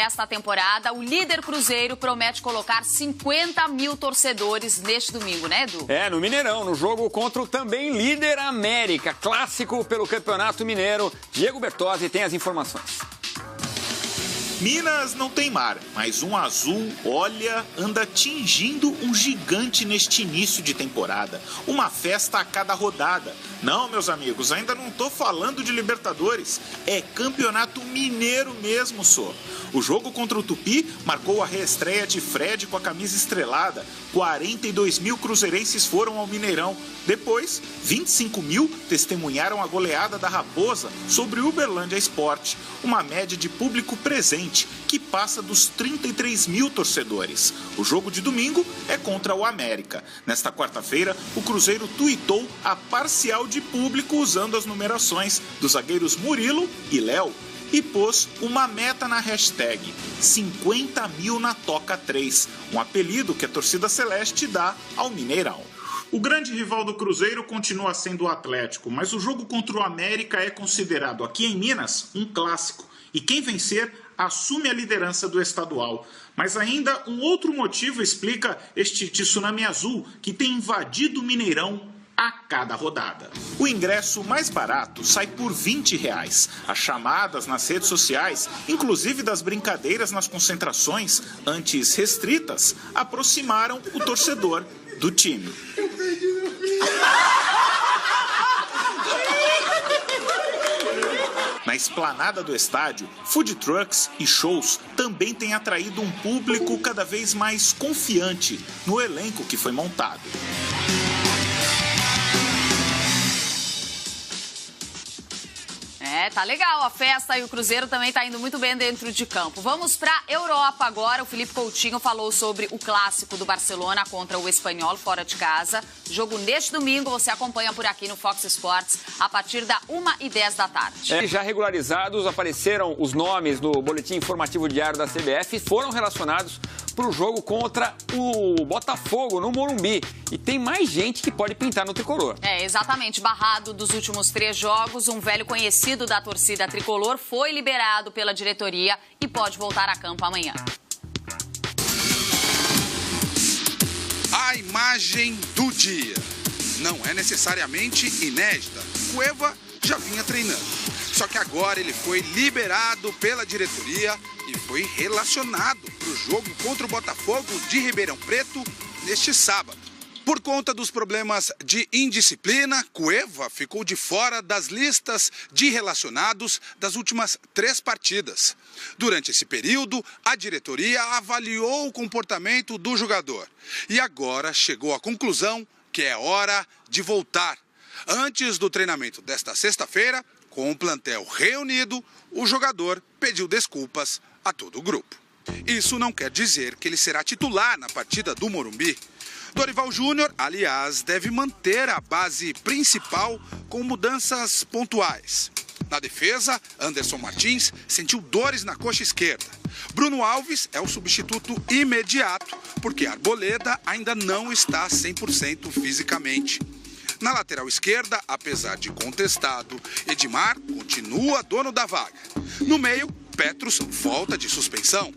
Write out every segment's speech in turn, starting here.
Esta temporada, o líder Cruzeiro promete colocar 50 mil torcedores neste domingo, né, Edu? No Mineirão, no jogo contra o também líder América, clássico pelo Campeonato Mineiro. Diego Bertozzi tem as informações. Minas não tem mar, mas um azul, olha, anda tingindo um gigante neste início de temporada. Uma festa a cada rodada. Não, meus amigos, ainda não tô falando de Libertadores. É Campeonato Mineiro mesmo, só. O jogo contra o Tupi marcou a reestreia de Fred com a camisa estrelada. 42 mil cruzeirenses foram ao Mineirão. Depois, 25 mil testemunharam a goleada da Raposa sobre o Uberlândia Esporte. Uma média de público presente que passa dos 33 mil torcedores. O jogo de domingo é contra o América. Nesta quarta-feira, o Cruzeiro tuitou a parcial de público usando as numerações dos zagueiros Murilo e Léo e pôs uma meta na hashtag 50 mil na Toca 3, um apelido que a torcida celeste dá ao Mineirão. O grande rival do Cruzeiro continua sendo o Atlético, mas o jogo contra o América é considerado aqui em Minas um clássico. E quem vencer assume a liderança do estadual. Mas ainda um outro motivo explica este tsunami azul que tem invadido o Mineirão a cada rodada. O ingresso mais barato sai por R$20. As chamadas nas redes sociais, inclusive das brincadeiras nas concentrações antes restritas, aproximaram o torcedor do time. Na esplanada do estádio, food trucks e shows também têm atraído um público cada vez mais confiante no elenco que foi montado. Tá legal a festa e o Cruzeiro também tá indo muito bem dentro de campo. Vamos pra Europa agora. O Felipe Coutinho falou sobre o clássico do Barcelona contra o Espanhol fora de casa. Jogo neste domingo, você acompanha por aqui no Fox Sports a partir da 1h10 da tarde. Já regularizados, apareceram os nomes no boletim informativo diário da CBF e foram relacionados para o jogo contra o Botafogo no Morumbi. E tem mais gente que pode pintar no tricolor. Exatamente. Barrado dos últimos 3 jogos, um velho conhecido da torcida tricolor foi liberado pela diretoria e pode voltar a campo amanhã. A imagem do dia não é necessariamente inédita. Cueva já vinha treinando. Só que agora ele foi liberado pela diretoria e foi relacionado para o jogo contra o Botafogo de Ribeirão Preto neste sábado. Por conta dos problemas de indisciplina, Cueva ficou de fora das listas de relacionados das últimas 3 partidas. Durante esse período, a diretoria avaliou o comportamento do jogador e agora chegou à conclusão que é hora de voltar. Antes do treinamento desta sexta-feira, com o plantel reunido, o jogador pediu desculpas a todo o grupo. Isso não quer dizer que ele será titular na partida do Morumbi. Dorival Júnior, aliás, deve manter a base principal com mudanças pontuais. Na defesa, Anderson Martins sentiu dores na coxa esquerda. Bruno Alves é o substituto imediato, porque Arboleda ainda não está 100% fisicamente. Na lateral esquerda, apesar de contestado, Edmar continua dono da vaga. No meio, Petros volta de suspensão.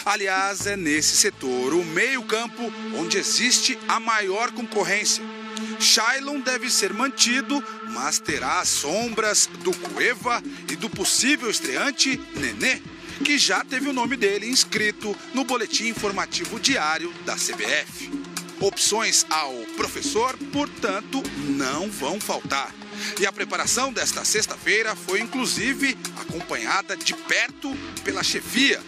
Aliás, é nesse setor, o meio-campo, onde existe a maior concorrência. Shailon deve ser mantido, mas terá as sombras do Cueva e do possível estreante Nenê, que já teve o nome dele inscrito no boletim informativo diário da CBF. Opções ao professor, portanto, não vão faltar. E a preparação desta sexta-feira foi, inclusive, acompanhada de perto pela chefia.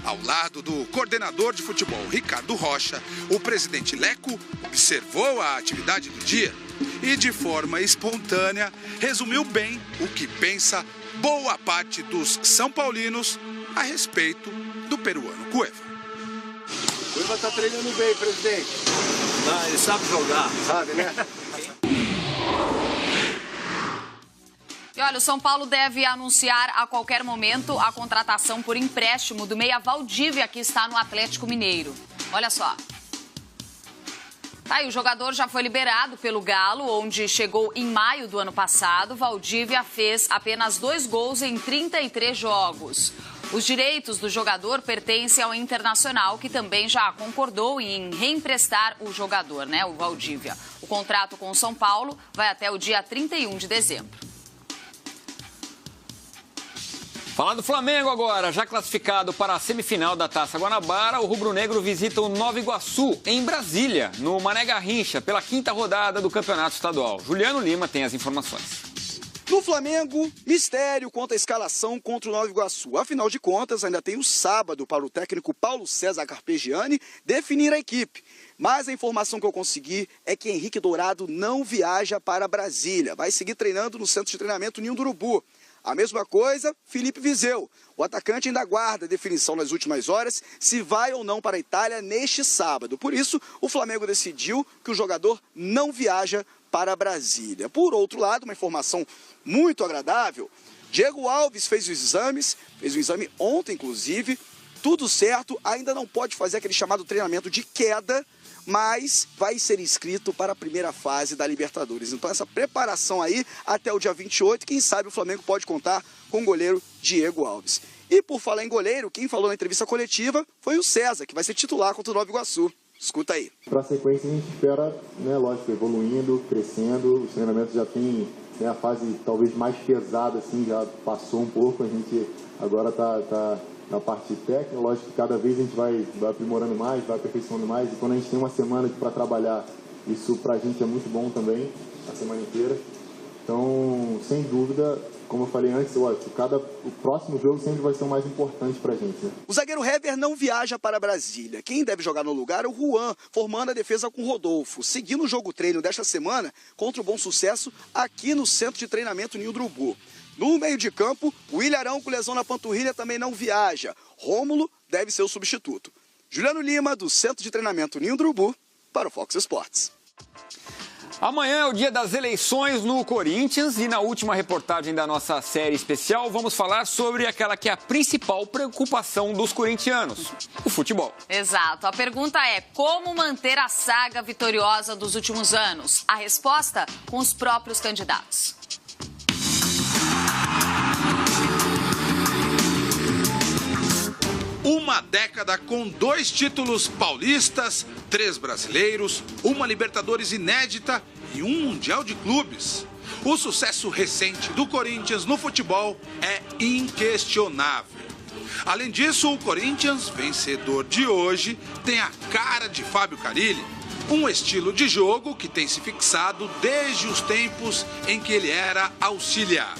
Ao lado do coordenador de futebol, Ricardo Rocha, o presidente Leco observou a atividade do dia e, de forma espontânea, resumiu bem o que pensa boa parte dos são paulinos a respeito do peruano Cueva. Cueva está treinando bem, presidente. Ele sabe jogar. Sabe, né? E olha, o São Paulo deve anunciar a qualquer momento a contratação por empréstimo do meia Valdívia, que está no Atlético Mineiro. Olha só. Tá, e o jogador já foi liberado pelo Galo, onde chegou em maio do ano passado. Valdívia fez apenas 2 gols em 33 jogos. Os direitos do jogador pertencem ao Internacional, que também já concordou em reemprestar o jogador, né, o Valdívia. O contrato com o São Paulo vai até o dia 31 de dezembro. Falar do Flamengo agora, já classificado para a semifinal da Taça Guanabara, o rubro-negro visita o Nova Iguaçu, em Brasília, no Mané Garrincha, pela 5ª rodada do Campeonato Estadual. Juliano Lima tem as informações. No Flamengo, mistério quanto à escalação contra o Nova Iguaçu. Afinal de contas, ainda tem o sábado para o técnico Paulo César Carpegiani definir a equipe. Mas a informação que eu consegui é que Henrique Dourado não viaja para Brasília. Vai seguir treinando no Centro de Treinamento Ninho do Urubu. A mesma coisa, Felipe Viseu. O atacante ainda aguarda a definição nas últimas horas se vai ou não para a Itália neste sábado. Por isso, o Flamengo decidiu que o jogador não viaja para Brasília. Por outro lado, uma informação muito agradável, Diego Alves fez o exame ontem, inclusive, tudo certo, ainda não pode fazer aquele chamado treinamento de queda, mas vai ser inscrito para a primeira fase da Libertadores. Então essa preparação aí até o dia 28, quem sabe o Flamengo pode contar com o goleiro Diego Alves. E por falar em goleiro, quem falou na entrevista coletiva foi o César, que vai ser titular contra o Nova Iguaçu. Escuta aí. Para a sequência a gente espera, né, lógico, evoluindo, crescendo, os treinamentos já tem a fase talvez mais pesada, assim, já passou um pouco, a gente agora tá na parte técnica, lógico que cada vez a gente vai aprimorando mais, vai aperfeiçoando mais, e quando a gente tem uma semana para trabalhar, isso para a gente é muito bom também, a semana inteira. Então, sem dúvida, como eu falei antes, o próximo jogo sempre vai ser o mais importante para a gente. Né? O zagueiro Hever não viaja para Brasília. Quem deve jogar no lugar é o Juan, formando a defesa com Rodolfo, seguindo o jogo treino desta semana contra o Bom Sucesso aqui no Centro de Treinamento Ninho do Urubu. No meio de campo, o Ilharão, com lesão na panturrilha, também não viaja. Rômulo deve ser o substituto. Juliano Lima, do Centro de Treinamento Ninho do Urubu, para o Fox Sports. Amanhã é o dia das eleições no Corinthians e na última reportagem da nossa série especial vamos falar sobre aquela que é a principal preocupação dos corintianos, o futebol. Exato. A pergunta é: como manter a saga vitoriosa dos últimos anos? A resposta com os próprios candidatos. Uma década com 2 títulos paulistas, 3 brasileiros, uma Libertadores inédita e um Mundial de Clubes. O sucesso recente do Corinthians no futebol é inquestionável. Além disso, o Corinthians, vencedor de hoje, tem a cara de Fábio Carille, um estilo de jogo que tem se fixado desde os tempos em que ele era auxiliar,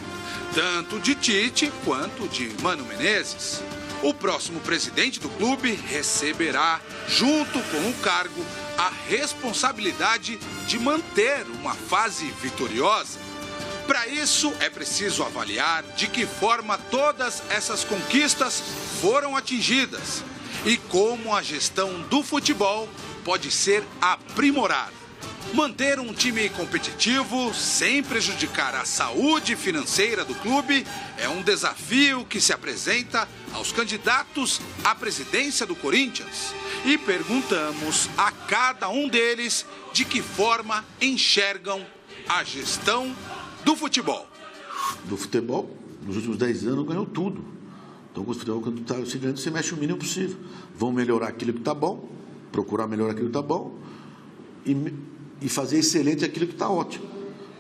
tanto de Tite quanto de Mano Menezes. O próximo presidente do clube receberá, junto com o cargo, a responsabilidade de manter uma fase vitoriosa. Para isso, é preciso avaliar de que forma todas essas conquistas foram atingidas e como a gestão do futebol pode ser aprimorada. Manter um time competitivo sem prejudicar a saúde financeira do clube é um desafio que se apresenta aos candidatos à presidência do Corinthians. E perguntamos a cada um deles de que forma enxergam a gestão do futebol. Do futebol, nos últimos 10 anos, ganhou tudo. Então, com o futebol, quando está se ganhando, você mexe o mínimo possível. Vão melhorar aquilo que está bom, procurar melhorar aquilo que está bom e fazer excelente aquilo que está ótimo.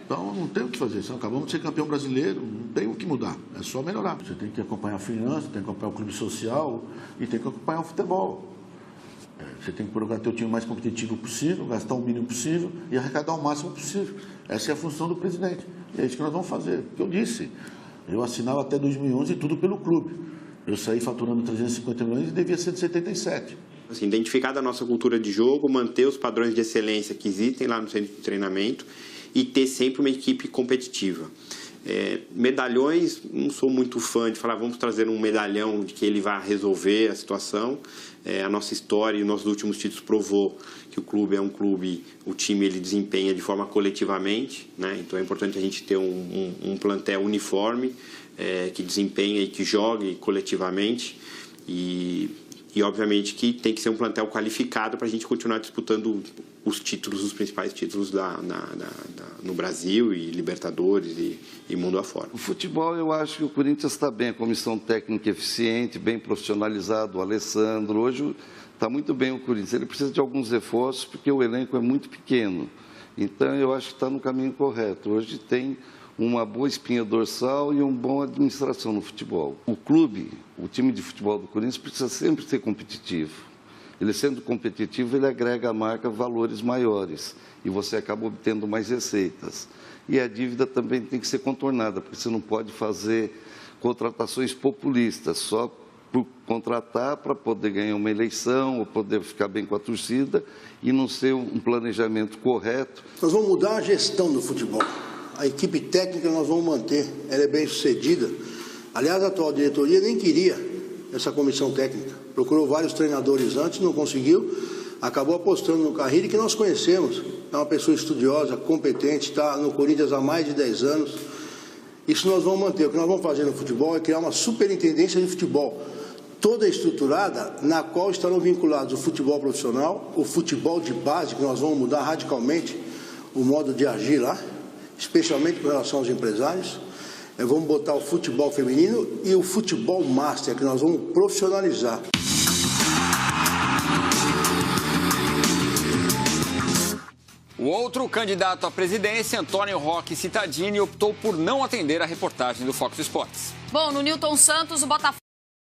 Então, não tem o que fazer. Se acabamos de ser campeão brasileiro, não tem o que mudar. É só melhorar. Você tem que acompanhar a finança, tem que acompanhar o clube social e tem que acompanhar o futebol. Você tem que procurar ter o time mais competitivo possível, gastar o mínimo possível e arrecadar o máximo possível. Essa é a função do presidente. E é isso que nós vamos fazer. O que eu disse, eu assinava até 2011 tudo pelo clube. Eu saí faturando 350 milhões e devia ser de 77. Assim, identificar a nossa cultura de jogo, manter os padrões de excelência que existem lá no centro de treinamento e ter sempre uma equipe competitiva. Medalhões, não sou muito fã de falar, vamos trazer um medalhão de que ele vai resolver a situação. A nossa história e os nossos últimos títulos provou que o clube é um clube, o time ele desempenha de forma coletivamente, né? Então é importante a gente ter um plantel uniforme, que desempenha e que jogue coletivamente. E E, obviamente, que tem que ser um plantel qualificado para a gente continuar disputando os títulos, os principais títulos no Brasil, e Libertadores e mundo afora. O futebol, eu acho que o Corinthians está bem, a comissão técnica eficiente, bem profissionalizado, o Alessandro. Hoje está muito bem o Corinthians. Ele precisa de alguns reforços, porque o elenco é muito pequeno. Então, eu acho que está no caminho correto. Hoje tem uma boa espinha dorsal e uma boa administração no futebol. O clube, o time de futebol do Corinthians precisa sempre ser competitivo. Ele sendo competitivo, ele agrega à marca valores maiores e você acaba obtendo mais receitas. E a dívida também tem que ser contornada, porque você não pode fazer contratações populistas, só por contratar para poder ganhar uma eleição ou poder ficar bem com a torcida e não ser um planejamento correto. Nós vamos mudar a gestão do futebol. A equipe técnica nós vamos manter, ela é bem sucedida. Aliás, a atual diretoria nem queria essa comissão técnica. Procurou vários treinadores antes, não conseguiu, acabou apostando no Carrilli, que nós conhecemos. É uma pessoa estudiosa, competente, está no Corinthians há mais de 10 anos. Isso nós vamos manter. O que nós vamos fazer no futebol é criar uma superintendência de futebol, toda estruturada, na qual estarão vinculados o futebol profissional, o futebol de base, que nós vamos mudar radicalmente o modo de agir lá, especialmente com relação aos empresários. Vamos botar o futebol feminino e o futebol master, que nós vamos profissionalizar. O outro candidato à presidência, Antônio Roque Cittadini, optou por não atender a reportagem do Fox Sports. Bom, no Newton Santos, o Botafogo